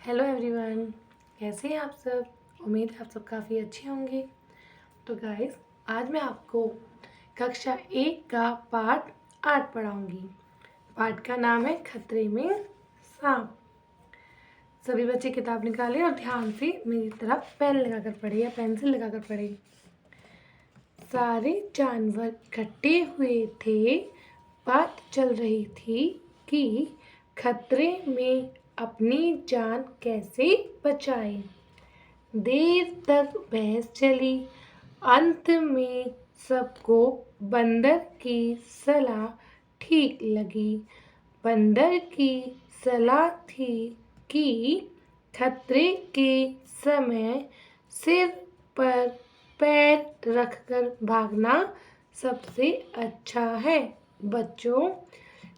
Hello everyone, कैसे हैं आप सब। उम्मीद है आप सब काफ़ी अच्छे होंगे। तो गाइस, आज मैं आपको कक्षा 1 का पाठ 8 पढ़ाऊंगी। पाठ का नाम है खतरे में सांप। सभी बच्चे किताब निकालें और ध्यान से मेरी तरफ पेन लगाकर पढ़े या पेंसिल लगाकर पढ़े। सारे जानवर इकट्ठे हुए थे। बात चल रही थी कि खतरे में अपनी जान कैसे बचाएं। देर तक बहस चली। अंत में सबको बंदर की सलाह ठीक लगी। बंदर की सलाह थी कि खतरे के समय सिर पर पैर रखकर भागना सबसे अच्छा है। बच्चों,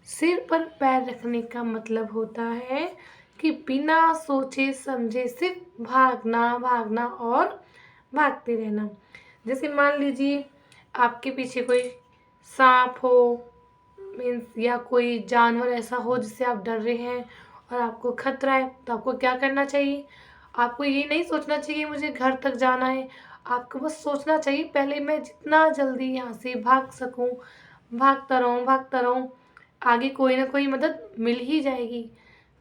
सिर पर पैर रखने का मतलब होता है कि बिना सोचे समझे सिर्फ भागना और भागते रहना। जैसे मान लीजिए आपके पीछे कोई सांप हो, मीन्स या कोई जानवर ऐसा हो जिससे आप डर रहे हैं और आपको खतरा है, तो आपको क्या करना चाहिए। आपको ये नहीं सोचना चाहिए मुझे घर तक जाना है। आपको बस सोचना चाहिए पहले मैं जितना जल्दी यहाँ से भाग सकूँ भागता रहूँ, आगे कोई ना कोई मदद मिल ही जाएगी।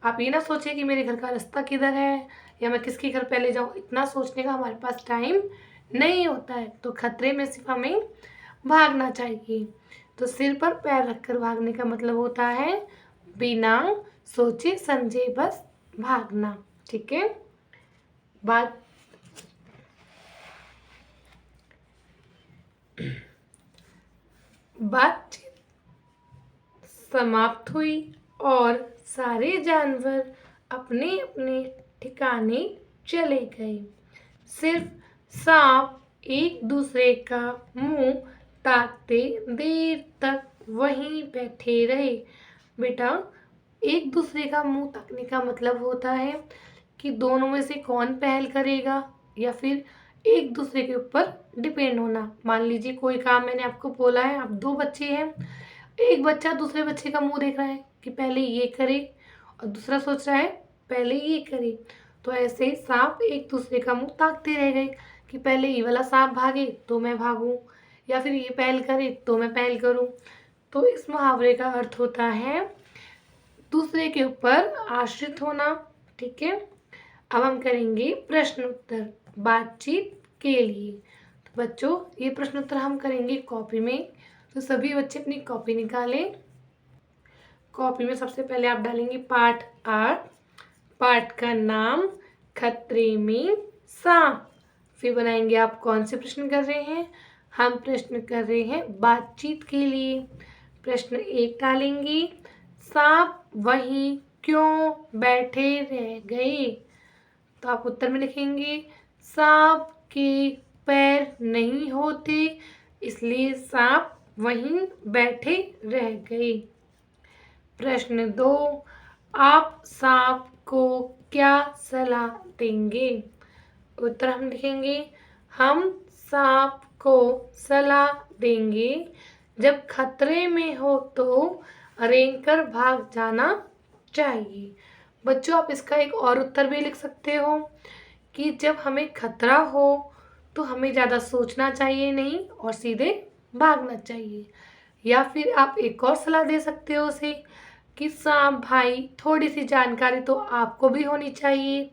आप ये ना सोचिए कि मेरे घर का रास्ता किधर है या मैं किसके घर पहले जाऊँ। इतना सोचने का हमारे पास टाइम नहीं होता है। तो खतरे में सिर्फ हमें भागना चाहिए। तो सिर पर पैर रखकर भागने का मतलब होता है बिना सोचे समझे बस भागना। ठीक है। बात बातचीत समाप्त हुई और सारे जानवर अपने अपने ठिकाने चले गए। सिर्फ सांप एक दूसरे का मुंह ताकते देर तक वहीं बैठे रहे। बेटा, एक दूसरे का मुंह ताकने का मतलब होता है कि दोनों में से कौन पहल करेगा या फिर एक दूसरे के ऊपर डिपेंड होना। मान लीजिए कोई काम मैंने आपको बोला है, आप 2 बच्चे हैं, एक बच्चा दूसरे बच्चे का मुंह देख रहा है कि पहले ये करे और दूसरा सोच रहा है पहले ये करे। तो ऐसे ही सांप एक दूसरे का मुंह ताकते रह गए कि पहले ये वाला सांप भागे तो मैं भागूं या फिर ये पहल करे तो मैं पहल करूं। तो इस मुहावरे का अर्थ होता है दूसरे के ऊपर आश्रित होना। ठीक है। अब हम करेंगे प्रश्न उत्तर बातचीत के लिए। तो बच्चों, ये प्रश्न उत्तर हम करेंगे कॉपी में। तो सभी बच्चे अपनी कॉपी निकालें। कॉपी में सबसे पहले आप डालेंगे पाठ 8। पाठ का नाम खतरे में सांप। फिर बनाएंगे आप कौन से प्रश्न कर रहे हैं। हम प्रश्न कर रहे हैं बातचीत के लिए। प्रश्न 1 डालेंगे, सांप वहीं क्यों बैठे रह गए। तो आप उत्तर में लिखेंगे सांप के पैर नहीं होते इसलिए सांप वहीं बैठे रह गए। प्रश्न 2, आप सांप को क्या सलाह देंगे। उत्तर हम लिखेंगे हम सांप को सलाह देंगे जब खतरे में हो तो रेंगकर भाग जाना चाहिए। बच्चों, आप इसका एक और उत्तर भी लिख सकते हो कि जब हमें खतरा हो तो हमें ज़्यादा सोचना चाहिए नहीं और सीधे भागना चाहिए। या फिर आप एक और सलाह दे सकते हो उसे कि सांप भाई, थोड़ी सी जानकारी तो आपको भी होनी चाहिए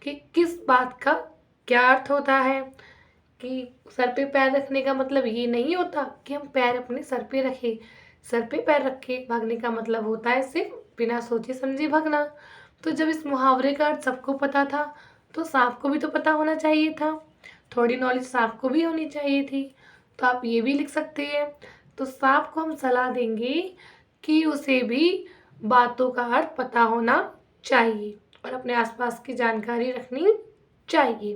कि किस बात का क्या अर्थ होता है। कि सर पे पैर रखने का मतलब ये नहीं होता कि हम पैर अपने सर पे रखें। सर पे पैर रख के भागने का मतलब होता है सिर्फ बिना सोचे समझे भागना। तो जब इस मुहावरे का अर्थ सबको पता था तो सांप को भी तो पता होना चाहिए था। थोड़ी नॉलेज सांप को भी होनी चाहिए थी। तो आप ये भी लिख सकते हैं। तो सांप को हम सलाह देंगे कि उसे भी बातों का अर्थ पता होना चाहिए और अपने आसपास की जानकारी रखनी चाहिए।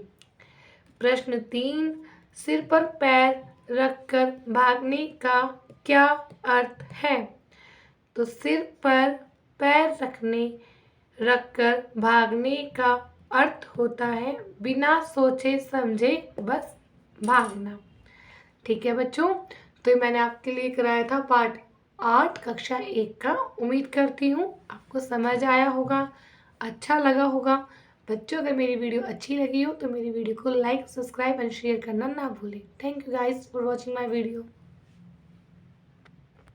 प्रश्न 3, सिर पर पैर रखकर भागने का क्या अर्थ है। तो सिर पर पैर रखकर भागने का अर्थ होता है बिना सोचे समझे बस भागना। ठीक है बच्चों, तो ये मैंने आपके लिए कराया था पाठ 8 कक्षा 1 का। उम्मीद करती हूँ आपको समझ आया होगा, अच्छा लगा होगा। बच्चों अगर मेरी वीडियो अच्छी लगी हो तो मेरी वीडियो को लाइक, सब्सक्राइब एंड शेयर करना ना भूलें। Thank you guys for watching my video.